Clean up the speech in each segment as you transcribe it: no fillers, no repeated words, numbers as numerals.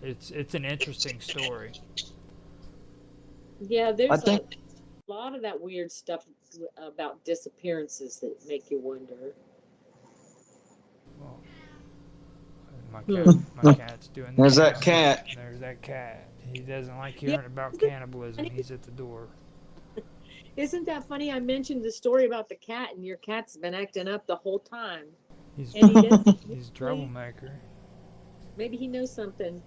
It's an interesting story. Yeah, I there's a think lot of that weird stuff about disappearances that make you wonder. Well, Hmm. my cat's doing the there's that dance. cat. There's that cat. He doesn't like Yeah, hearing about isn't cannibalism. that funny? He's at the door. Isn't that funny? I mentioned the story about the cat, and your cat's been acting up the whole time, He's and he doesn't he's a usually. troublemaker. Maybe he knows something.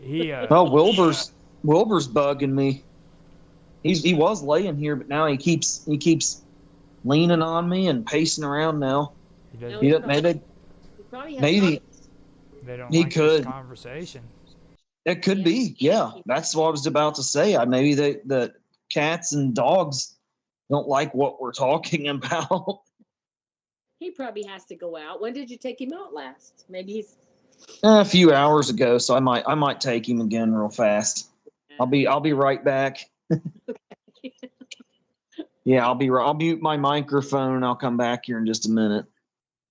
He Oh, Wilbur's bugging me. He was laying here, but now he keeps leaning on me and pacing around now. he No, doesn't. He maybe he probably has maybe Parkinson's. They don't he like this could. conversation. It could Yeah, be. Yeah, that's what I was about to say. Maybe the cats and dogs don't like what we're talking about. he probably has to go out. When did you take him out last? Maybe he's. A few hours ago, so I might take him again real fast. I'll be right back. Yeah, I'll mute my microphone and I'll come back here in just a minute.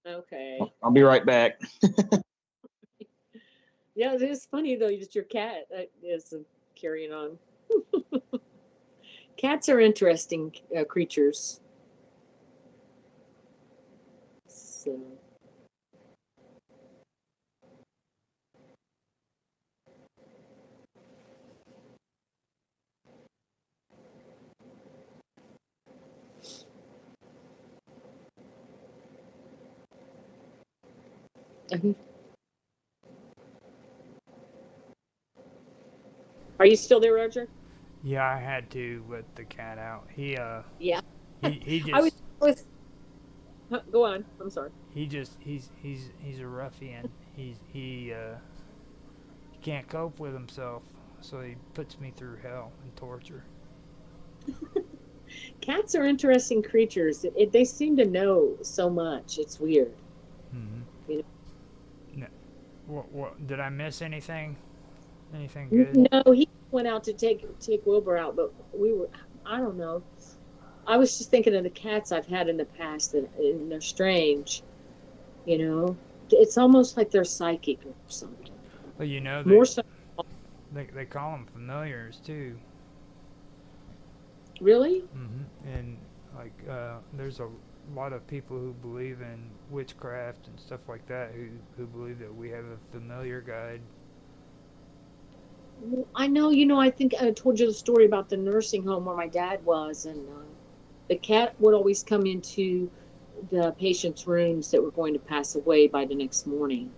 Okay. I'll be right back. Yeah, it is funny though that your cat is carrying on. Cats are interesting creatures. So, are you still there, Roger? Yeah, I had to let the cat out. Yeah. He I was. just Go on. I'm sorry. he's a ruffian. He can't cope with himself, so he puts me through hell and torture. Cats are interesting creatures. They seem to know so much. It's weird. Hmm. You No, what did I miss anything? Anything know. good? No, he went out to take Wilbur out, but we were. I don't know. I was just thinking of the cats I've had in the past, and they're strange. You know, it's almost like they're psychic or something. Well, you know More so, they call them familiars too. really. And like there's a lot of people who believe in witchcraft and stuff like that who believe that we have a familiar guide. Well, I know. I think I told you the story about the nursing home where my dad was, and the cat would always come into the patients' rooms that were going to pass away by the next morning.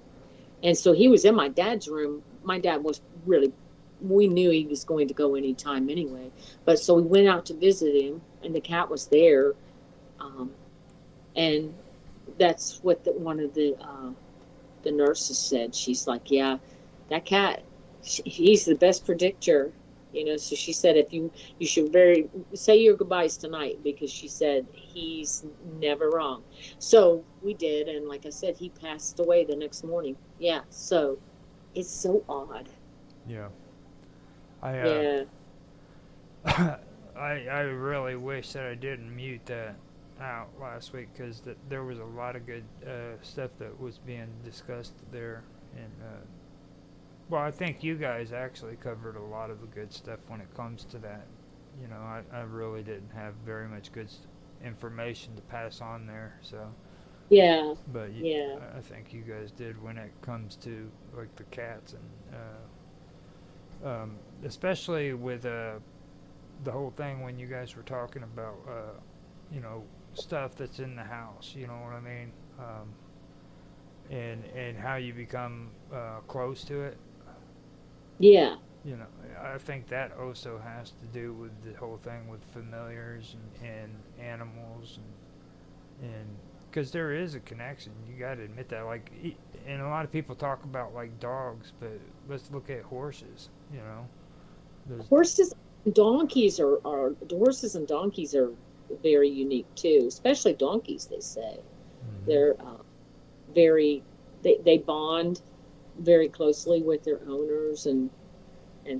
And so he was in my dad's room. My dad was really, we knew he was going to go anytime anyway. But so we went out to visit him, and the cat was there. Um, and that's what one of the nurses said. She's like, "Yeah, that cat, he's the best predictor." So she said, if you should very say your goodbyes tonight, because she said he's never wrong. So we did, and like I said, he passed away the next morning. Yeah, so it's so odd. Yeah. I Yeah. I really wish that I didn't mute that out last week because there was a lot of good stuff that was being discussed there, and well, I think you guys actually covered a lot of the good stuff when it comes to that. I really didn't have very much good information to pass on there, so. Yeah. But Yeah. I think you guys did when it comes to like the cats and especially with the whole thing when you guys were talking about stuff that's in the house. You know what I mean? And how you become close to it. Yeah. You know, I think that also has to do with the whole thing with familiars and animals and because there is a connection. You got to admit that. Like, and a lot of people talk about like dogs, but let's look at horses. There's. Horses, donkeys are horses and donkeys are very unique too, especially donkeys. They say Mm-hmm. they're very they bond very closely with their owners and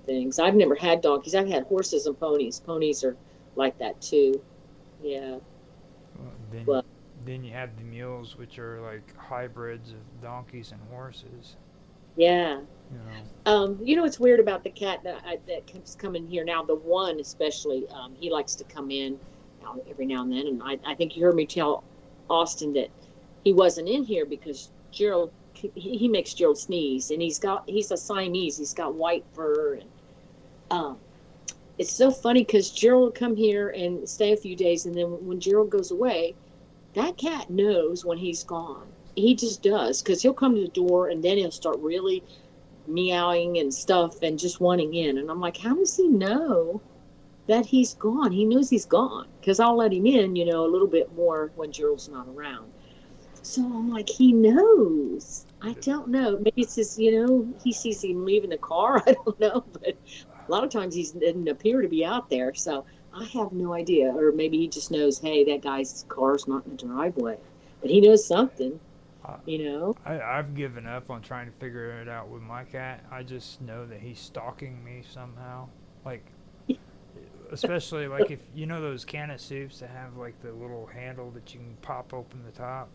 things. I've never had donkeys. I've had horses and ponies. Ponies are like that too. Yeah. Well, But then you have the mules, which are like hybrids of donkeys and horses. yeah. You know. What's weird about the cat that keeps coming here now, the one especially, he likes to come in every now and then. And I think you heard me tell Austin that he wasn't in here because Gerald, he makes Gerald sneeze, and he's a Siamese. He's got white fur. And it's so funny because Gerald will come here and stay a few days. And then when Gerald goes away, that cat knows when he's gone. He just does, because he'll come to the door and then he'll start really meowing and stuff and just wanting in. And I'm like, how does he know that he's gone? He knows he's gone, because I'll let him in, a little bit more when Gerald's not around. So I'm like, he knows. I don't know. Maybe it's just, he sees him leaving the car. I don't know. But a lot of times he doesn't appear to be out there. So I have no idea. Or maybe he just knows, hey, that guy's car's not in the driveway. But he knows something. I've given up on trying to figure it out with my cat. I just know that he's stalking me somehow. Like, especially like if those can of soups that have like the little handle that you can pop open the top.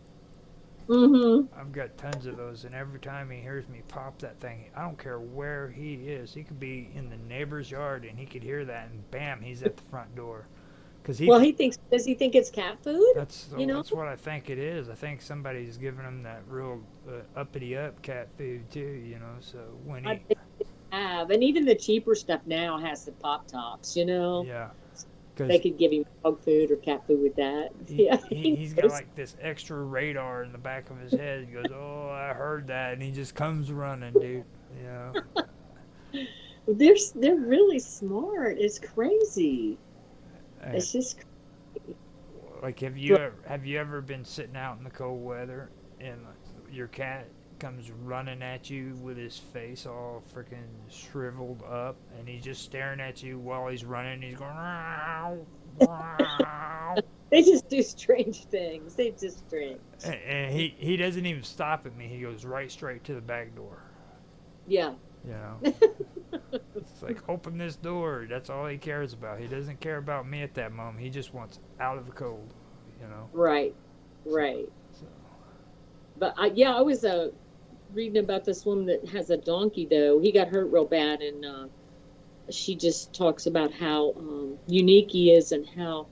Mm-hmm. I've got tons of those, and every time he hears me pop that thing, I don't care where he is. He could be in the neighbor's yard, and he could hear that, and bam, he's at the front door. Does he think it's cat food? That's what I think it is. I think somebody's giving him that real uppity up cat food too. So when he and even the cheaper stuff now has the pop tops. Yeah. They could give him dog food or cat food with that. He's got like this extra radar in the back of his head. He goes, "Oh, I heard that," and he just comes running, dude. They're really smart. It's crazy. It's just crazy. Like, have you ever been sitting out in the cold weather and your cat comes running at you with his face all freaking shriveled up, and he's just staring at you while he's running? He's going, "Meow, meow." They just do strange things. They just strange. And he doesn't even stop at me. He goes right straight to the back door. Yeah. It's like, open this door. That's all he cares about. He doesn't care about me at that moment. He just wants out of the cold. Right. So. But I was reading about this woman that has a donkey, though. He got hurt real bad, and she just talks about how unique he is and how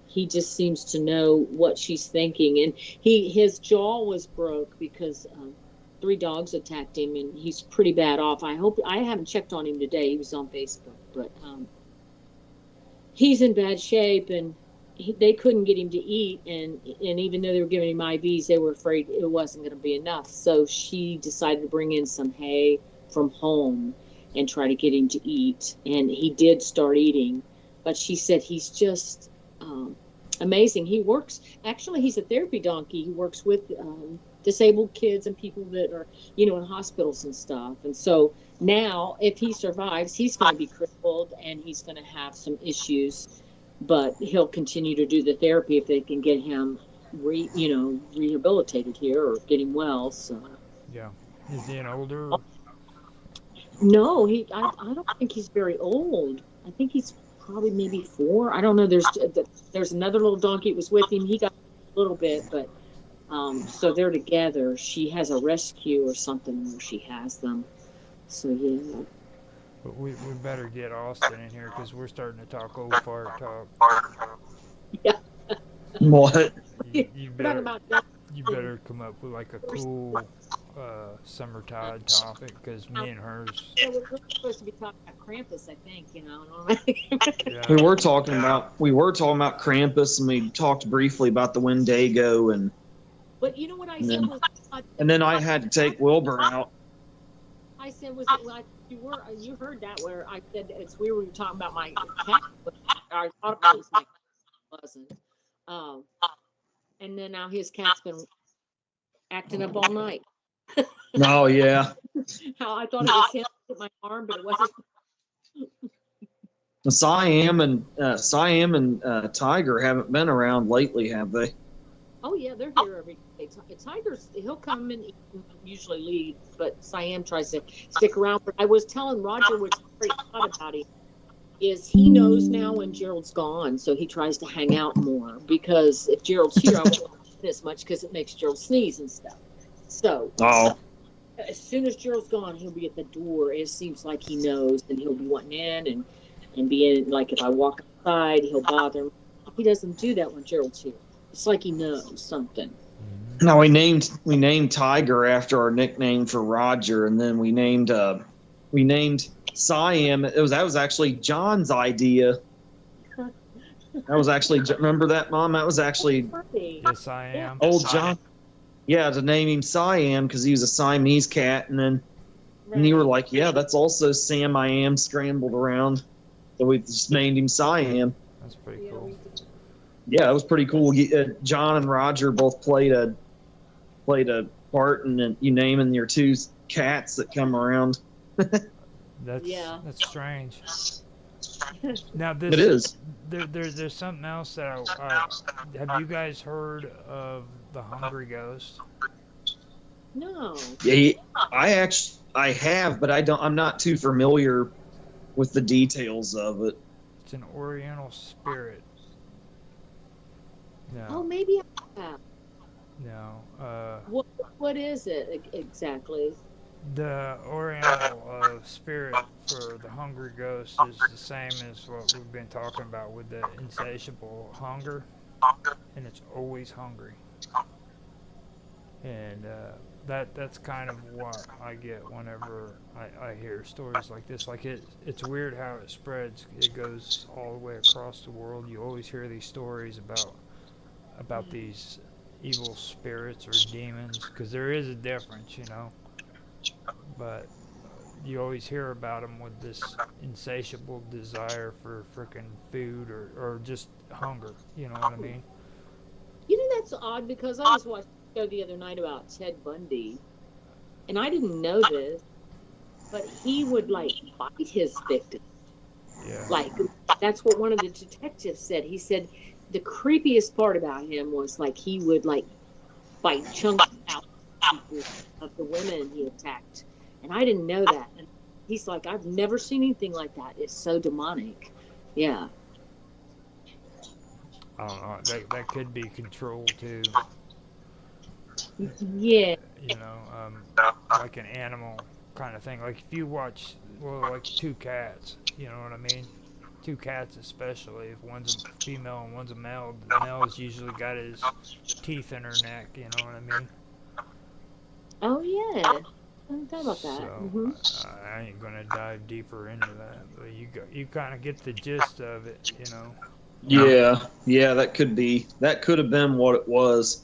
he just seems to know what she's thinking. And his jaw was broke because 3 dogs attacked him, and he's pretty bad off. I haven't checked on him today. He was on Facebook, but he's in bad shape, and they couldn't get him to eat, and even though they were giving him IVs, they were afraid it wasn't going to be enough. So she decided to bring in some hay from home and try to get him to eat, and he did start eating. But she said he's just amazing. He's a therapy donkey. He works with disabled kids and people that are in hospitals and stuff. And so now, if he survives, he's going to be crippled and he's going to have some issues, but he'll continue to do the therapy if they can get him rehabilitated here or get him well. So Yeah. Is he an older? No, I don't think he's very old. I think he's probably maybe 4. I don't know. There's another little donkey that was with him. He got a little bit, but so they're together. She has a rescue or something where she has them. So yeah. But we better get Austin in here because we're starting to talk old fart talk. Yeah. What? You better come up with like a cool summertide topic, because me and hers. Yeah, we're supposed to be talking about Krampus, I think. Yeah. We were talking about Krampus, and we talked briefly about the Wendigo, and. But you know what I said was. And then I had to take Wilbur out. I said, was it like you heard that where I said it's weird when you were talking about my cat. I thought it was my cat, wasn't. And then now his cat's been acting up all night. Oh yeah. How I thought it was him with my arm, but it wasn't. Siam and Tiger haven't been around lately, have they? Oh yeah, they're here every day. Tiger's, he'll come and usually leave, but Siam tries to stick around. But I was telling Roger, what's very odd about him is he knows now when Gerald's gone, so he tries to hang out more, because if Gerald's here, I won't as much because it makes Gerald sneeze and stuff. So as soon as Gerald's gone, he'll be at the door. It seems like he knows, and he'll be wanting in and be in. Like if I walk outside, he'll bother me. He doesn't do that when Gerald's here. It's like he knows something. No, we named Tiger after our nickname for Roger, and then we named Siam. That was actually John's idea. That was actually, remember that, Mom? That was actually Yes, I am. old John. Yeah, to name him Siam because he was a Siamese cat, and you were like, yeah, that's also Sam I Am scrambled around, so we just named him Siam. That's pretty cool. Yeah, it was pretty cool. John and Roger both played a part, and you naming your two cats that come around. That's strange. Now this It is. There's something else that have you guys heard of the Hungry Ghost? No. Yeah, I have, but I'm not too familiar with the details of it. It's an Oriental spirit. No. Oh, maybe I have. No. What is it exactly? The Oriental spirit for the Hungry Ghost is the same as what we've been talking about with the insatiable hunger, and it's always hungry. And that's kind of what I get whenever I hear stories like this. Like it's weird how it spreads. It goes all the way across the world. You always hear these stories about these evil spirits or demons, because there is a difference, but you always hear about them with this insatiable desire for frickin' food or just hunger, you know what I mean? That's odd, because I was watching a show the other night about Ted Bundy, and I didn't know this, but he would bite his victims. Yeah. That's what one of the detectives said. He said the creepiest part about him was he would bite chunks out of the women he attacked. And I didn't know that. And he's like, I've never seen anything like that. It's so demonic. Yeah. I don't know. That could be control too. Yeah. Like an animal kind of thing. Like if you watch, like two cats, you know what I mean? Two cats especially. If one's a female and one's a male, the male's usually got his teeth in her neck, you know what I mean? Oh, yeah. I hadn't thought about that. So, I ain't gonna dive deeper into that, but you kind of get the gist of it, Yeah, that could have been what it was.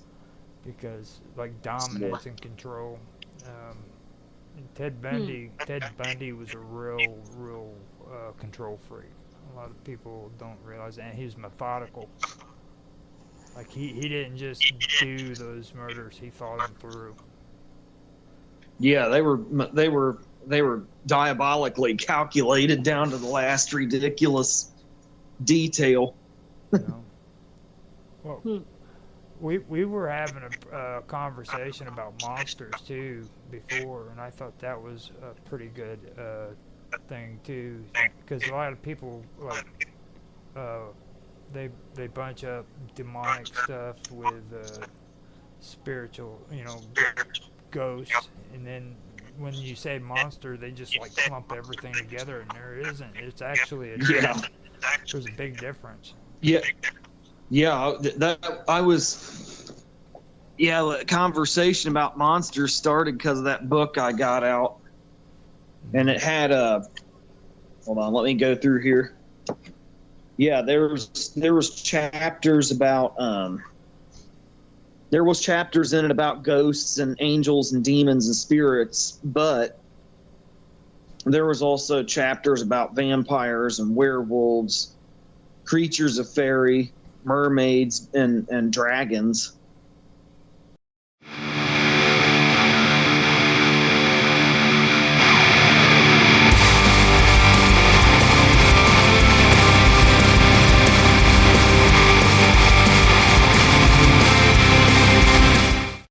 Because dominance and control. And Ted Bundy was a real control freak. A lot of people don't realize that. And he was methodical. Like he didn't just do those murders; he thought them through. Yeah, they were diabolically calculated down to the last ridiculous detail. Well, we were having a conversation about monsters too before, and I thought that was a pretty good thing too, because a lot of people they bunch up demonic stuff with spiritual, ghosts, and then when you say monster, they just clump everything together, and there isn't. It's actually there's a big difference. Yeah, the conversation about monsters started because of that book I got out, and it had hold on, let me go through here. Yeah, there was chapters about there was chapters in it about ghosts and angels and demons and spirits, but there was also chapters about vampires and werewolves, creatures of fairy, mermaids, and dragons.